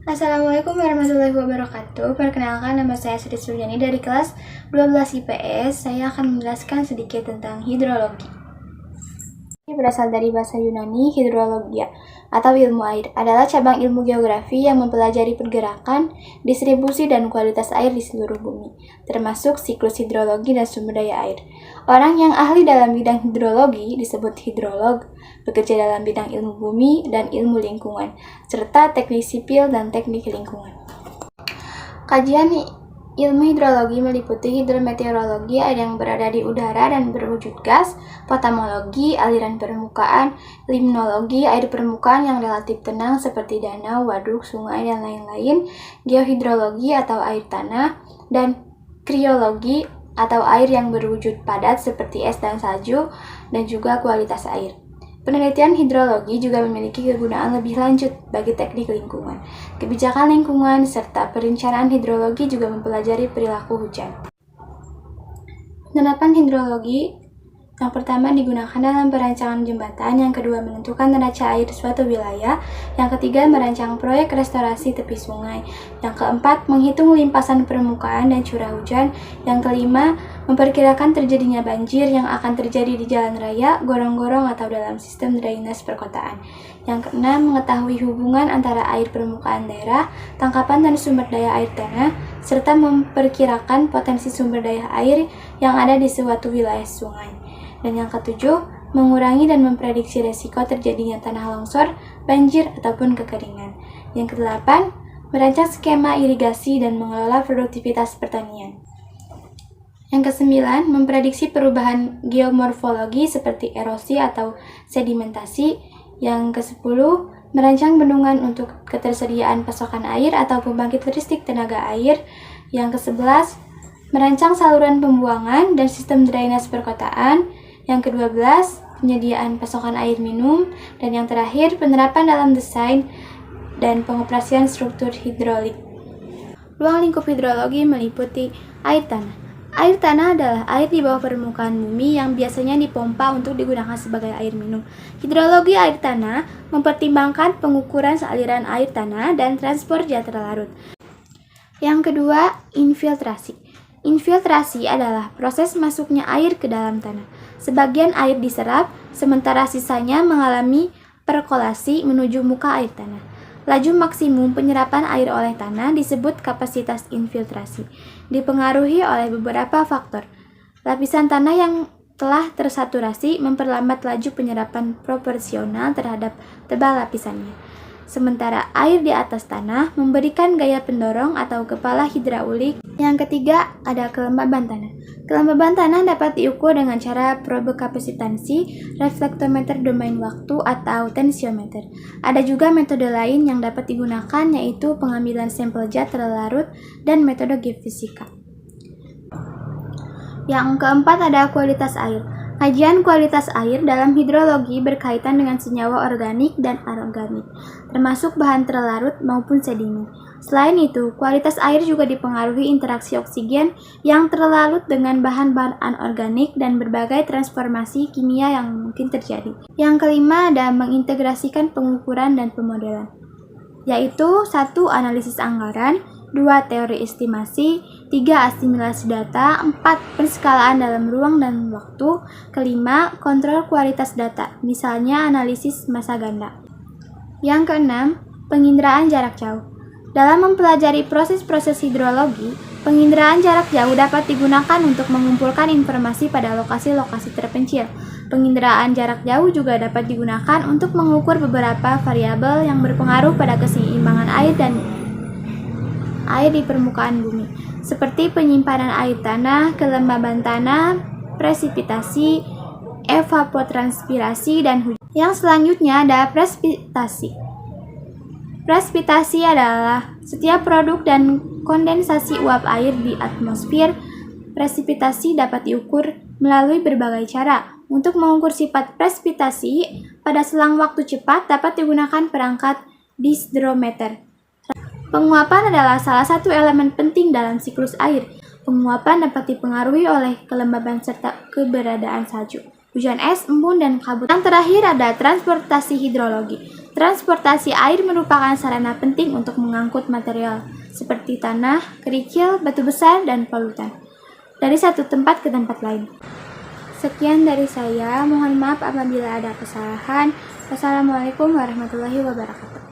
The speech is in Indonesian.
Assalamualaikum warahmatullahi wabarakatuh. Perkenalkan, nama saya Sri Suryani dari kelas 12 IPS. Saya akan menjelaskan sedikit tentang hidrologi. Ini berasal dari bahasa Yunani. Hidrologia atau ilmu air adalah cabang ilmu geografi yang mempelajari pergerakan, distribusi, dan kualitas air di seluruh bumi, termasuk siklus hidrologi dan sumber daya air. Orang yang ahli dalam bidang hidrologi disebut hidrolog, bekerja dalam bidang ilmu bumi dan ilmu lingkungan, serta teknik sipil dan teknik lingkungan. Kajian ilmu hidrologi meliputi hidrometeorologi, air yang berada di udara dan berwujud gas, potamologi, aliran permukaan, limnologi, air permukaan yang relatif tenang seperti danau, waduk, sungai, dan lain-lain, geohidrologi atau air tanah, dan kriologi atau air yang berwujud padat seperti es dan salju, dan juga kualitas air. Penelitian hidrologi juga memiliki kegunaan lebih lanjut bagi teknik lingkungan, kebijakan lingkungan, serta perencanaan hidrologi juga mempelajari perilaku hujan. Penerapan hidrologi yang pertama digunakan dalam perancangan jembatan, yang kedua menentukan neraca air suatu wilayah, yang ketiga merancang proyek restorasi tepi sungai, yang keempat menghitung limpasan permukaan dan curah hujan, yang kelima memperkirakan terjadinya banjir yang akan terjadi di jalan raya, gorong-gorong atau dalam sistem drainase perkotaan, yang keenam mengetahui hubungan antara air permukaan daerah, tangkapan dan sumber daya air tanah, serta memperkirakan potensi sumber daya air yang ada di suatu wilayah sungai. Dan yang ketujuh, mengurangi dan memprediksi resiko terjadinya tanah longsor, banjir, ataupun kekeringan. Yang kedelapan, merancang skema irigasi dan mengelola produktivitas pertanian. Yang kesembilan, memprediksi perubahan geomorfologi seperti erosi atau sedimentasi. Yang kesepuluh, merancang bendungan untuk ketersediaan pasokan air atau pembangkit listrik tenaga air. Yang kesebelas, merancang saluran pembuangan dan sistem drainase perkotaan. Yang ke-12, penyediaan pasokan air minum. Dan yang terakhir, penerapan dalam desain dan pengoperasian struktur hidrolik. Ruang lingkup hidrologi meliputi air tanah. Air tanah adalah air di bawah permukaan bumi yang biasanya dipompa untuk digunakan sebagai air minum. Hidrologi air tanah mempertimbangkan pengukuran aliran air tanah dan transport jatra larut. Yang kedua, infiltrasi. Infiltrasi adalah proses masuknya air ke dalam tanah. Sebagian air diserap, sementara sisanya mengalami perkolasi menuju muka air tanah. Laju maksimum penyerapan air oleh tanah disebut kapasitas infiltrasi. Dipengaruhi oleh beberapa faktor. Lapisan tanah yang telah tersaturasi memperlambat laju penyerapan proporsional terhadap tebal lapisannya. Sementara air di atas tanah memberikan gaya pendorong atau kepala hidraulik. Yang ketiga, ada kelembaban tanah. Kelembaban tanah dapat diukur dengan cara probe kapasitansi, reflektometer domain waktu, atau tensiometer. Ada juga metode lain yang dapat digunakan, yaitu pengambilan sampel zat terlarut dan metode geofisika. Yang keempat, ada kualitas air. Kajian kualitas air dalam hidrologi berkaitan dengan senyawa organik dan anorganik, termasuk bahan terlarut maupun sedimen. Selain itu, kualitas air juga dipengaruhi interaksi oksigen yang terlarut dengan bahan-bahan anorganik dan berbagai transformasi kimia yang mungkin terjadi. Yang kelima, ada mengintegrasikan pengukuran dan pemodelan, yaitu 1. Analisis anggaran, 2. Teori estimasi, 3. Asimilasi data, 4. Penskalaan dalam ruang dan waktu, kelima, kontrol kualitas data, misalnya analisis massa ganda. Yang keenam, penginderaan jarak jauh. Dalam mempelajari proses-proses hidrologi, penginderaan jarak jauh dapat digunakan untuk mengumpulkan informasi pada lokasi-lokasi terpencil. Penginderaan jarak jauh juga dapat digunakan untuk mengukur beberapa variabel yang berpengaruh pada keseimbangan air di permukaan bumi, seperti penyimpanan air tanah, kelembaban tanah, presipitasi, evapotranspirasi, dan hujan. Yang selanjutnya ada presipitasi. Presipitasi adalah setiap produk dan kondensasi uap air di atmosfer. Presipitasi dapat diukur melalui berbagai cara. Untuk mengukur sifat presipitasi pada selang waktu cepat dapat digunakan perangkat dihidrometer. Penguapan adalah salah satu elemen penting dalam siklus air. Penguapan dapat dipengaruhi oleh kelembaban serta keberadaan salju, hujan es, embun, dan kabut. Yang terakhir ada transportasi hidrologi. Transportasi air merupakan sarana penting untuk mengangkut material seperti tanah, kerikil, batu besar, dan polutan dari satu tempat ke tempat lain. Sekian dari saya, mohon maaf apabila ada kesalahan. Wassalamualaikum warahmatullahi wabarakatuh.